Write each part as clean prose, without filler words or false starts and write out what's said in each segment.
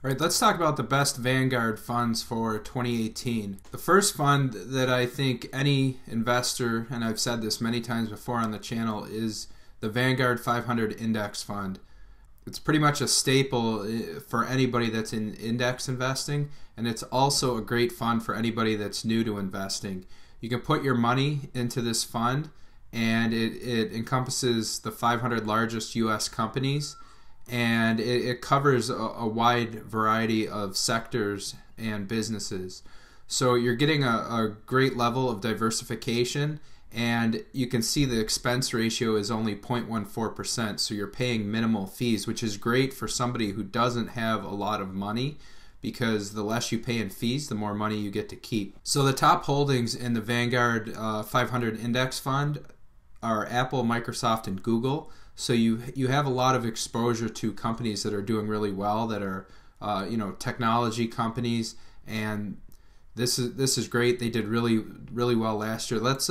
All right, let's talk about the best Vanguard funds for 2018. The first fund that I think any investor, and I've said this many times before on the channel, is the Vanguard 500 Index Fund. It's pretty much a staple for anybody that's in index investing, and it's also a great fund for anybody that's new to investing. You can put your money into this fund, and it encompasses the 500 largest U.S. companies, and it covers a wide variety of sectors and businesses. So you're getting a great level of diversification, and you can see the expense ratio is only 0.14%, so you're paying minimal fees, which is great for somebody who doesn't have a lot of money, because the less you pay in fees, the more money you get to keep. So the top holdings in the Vanguard 500 Index Fund are Apple, Microsoft, and Google. So you have a lot of exposure to companies that are doing really well, that are technology companies, and this is great. They did really well last year. Let's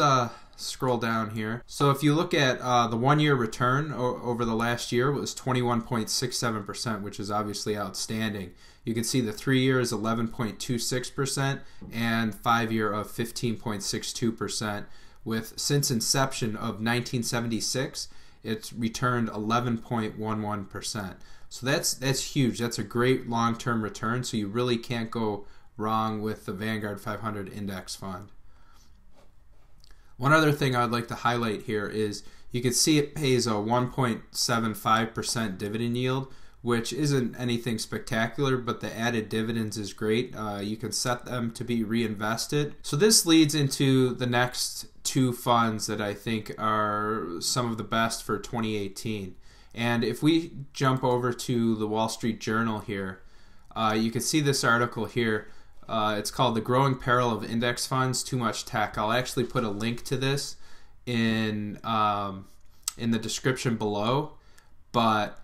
scroll down here. So if you look at the 1-year return over the last year was 21.67%, which is obviously outstanding. You can see the 3-year is 11.26% and 5-year of 15.62%. With since inception of 1976, it's returned 11.11%. So that's huge. That's a great long-term return. So you really can't go wrong with the Vanguard 500 Index Fund. One other thing I'd like to highlight here is you can see it pays a 1.75% dividend yield, which isn't anything spectacular, but the added dividends is great. You can set them to be reinvested. So this leads into the next two funds that I think are some of the best for 2018. And if we jump over to the Wall Street Journal here, you can see this article here. It's called "The Growing Peril of Index Funds, Too Much Tech." I'll actually put a link to this in the description below, but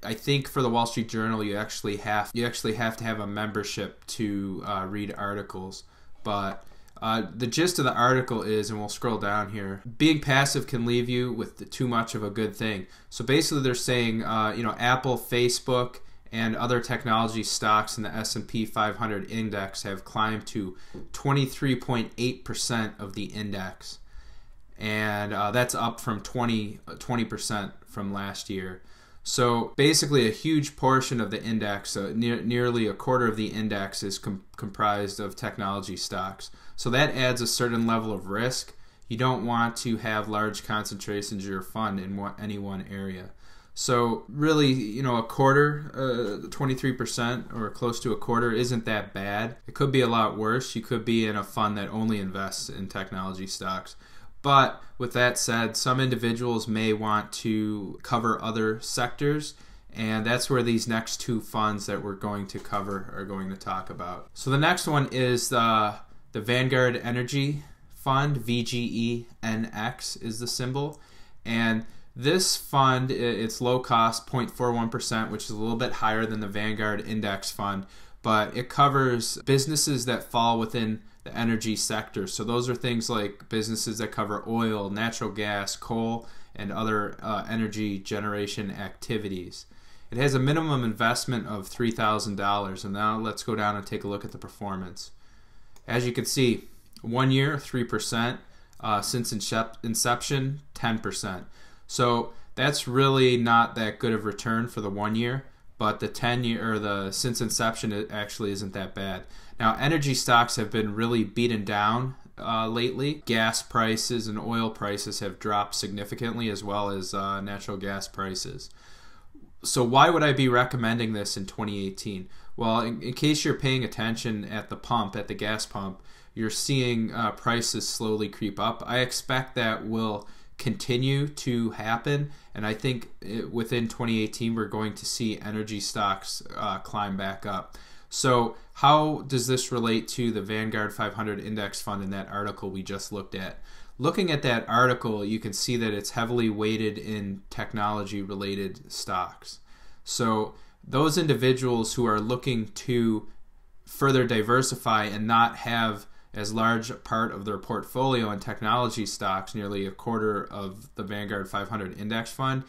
I think for the Wall Street Journal you actually have to have a membership to read articles. But the gist of the article is, and we'll scroll down here, being passive can leave you with too much of a good thing. So basically they're saying Apple, Facebook, and other technology stocks in the S&P 500 index have climbed to 23.8% of the index, and that's up from 20% from last year. So basically a huge portion of the index, nearly a quarter of the index, is comprised of technology stocks. So that adds a certain level of risk. You don't want to have large concentrations of your fund in any one area. So really, a quarter, 23% or close to a quarter isn't that bad. It could be a lot worse. You could be in a fund that only invests in technology stocks. But with that said, some individuals may want to cover other sectors, and that's where these next two funds that we're going to cover are going to talk about. So the next one is the Vanguard Energy Fund. VGENX is the symbol, and this fund, it's low cost, 0.41%, which is a little bit higher than the Vanguard Index Fund, but it covers businesses that fall within the energy sector. So those are things like businesses that cover oil, natural gas, coal, and other energy generation activities. It has a minimum investment of $3,000, and now let's go down and take a look at the performance. As you can see, 1 year, 3%, since inception, 10%. So that's really not that good of return for the 1 year, but the 10-year, or the since inception, it actually isn't that bad. Now, energy stocks have been really beaten down lately. Gas prices and oil prices have dropped significantly, as well as natural gas prices. So why would I be recommending this in 2018? Well, in case you're paying attention at the pump, at the gas pump, you're seeing prices slowly creep up. I expect that will continue to happen, and I think within 2018 we're going to see energy stocks climb back up. So how does this relate to the Vanguard 500 Index Fund in that article we just looked at? Looking at that article, you can see that it's heavily weighted in technology-related stocks. So those individuals who are looking to further diversify and not have as large a part of their portfolio in technology stocks, nearly a quarter of the Vanguard 500 Index Fund,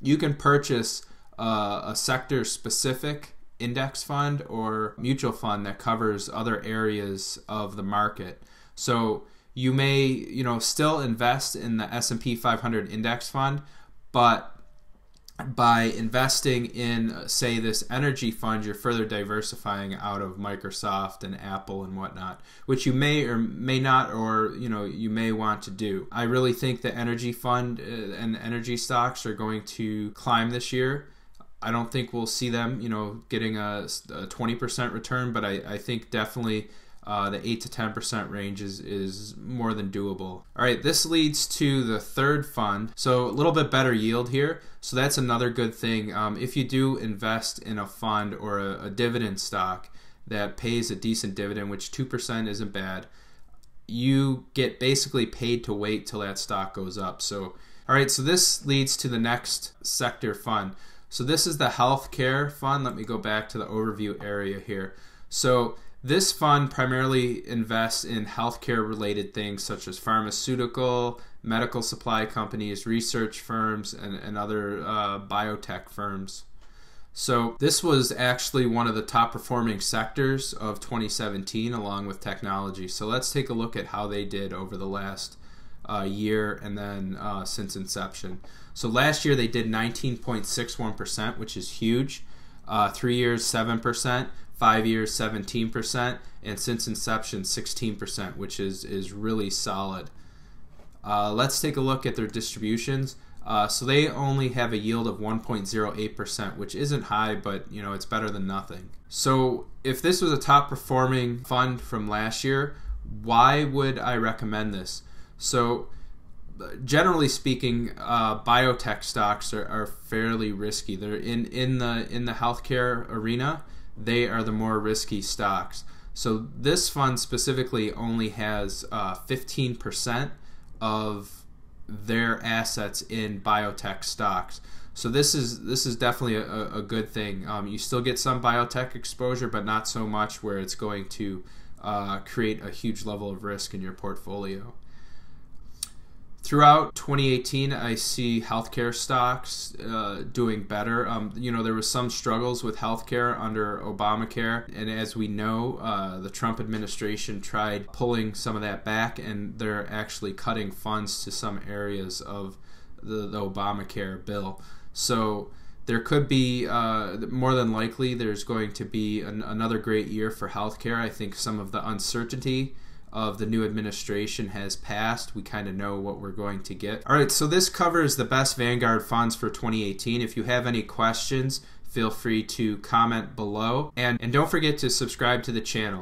you can purchase a sector-specific index fund or mutual fund that covers other areas of the market. So you may, still invest in the S&P 500 index fund, but by investing in, say, this energy fund, you're further diversifying out of Microsoft and Apple and whatnot, which you may or may not, or you may want to do. I really think the energy fund and energy stocks are going to climb this year. I don't think we'll see them, getting a 20% return, but I think definitely the 8 to 10% range is more than doable. All right, this leads to the third fund. So a little bit better yield here. So that's another good thing. If you do invest in a fund or a dividend stock that pays a decent dividend, which 2% isn't bad, you get basically paid to wait till that stock goes up. So, all right, so this leads to the next sector fund. So this is the healthcare fund. Let me go back to the overview area here. So this fund primarily invests in healthcare related things such as pharmaceutical, medical supply companies, research firms, and other biotech firms. So this was actually one of the top performing sectors of 2017 along with technology. So let's take a look at how they did over the last year and then since inception. So last year they did 19.61%, which is huge. 3 years, 7%. 5 years, 17%, and since inception, 16%, which is really solid. Let's take a look at their distributions. So they only have a yield of 1.08%, which isn't high, but it's better than nothing. So if this was a top performing fund from last year, why would I recommend this? So generally speaking, biotech stocks are fairly risky. They're in the healthcare arena. They are the more risky stocks. So this fund specifically only has 15% of their assets in biotech stocks. So this is definitely a good thing. You still get some biotech exposure, but not so much where it's going to create a huge level of risk in your portfolio. Throughout 2018, I see healthcare stocks doing better. There was some struggles with healthcare under Obamacare, and as we know, the Trump administration tried pulling some of that back, and they're actually cutting funds to some areas of the Obamacare bill. So there could be, more than likely, there's going to be another great year for healthcare. I think some of the uncertainty of the new administration has passed. We kind of know what we're going to get. All right, so this covers the best Vanguard funds for 2018. If you have any questions, feel free to comment below. And don't forget to subscribe to the channel.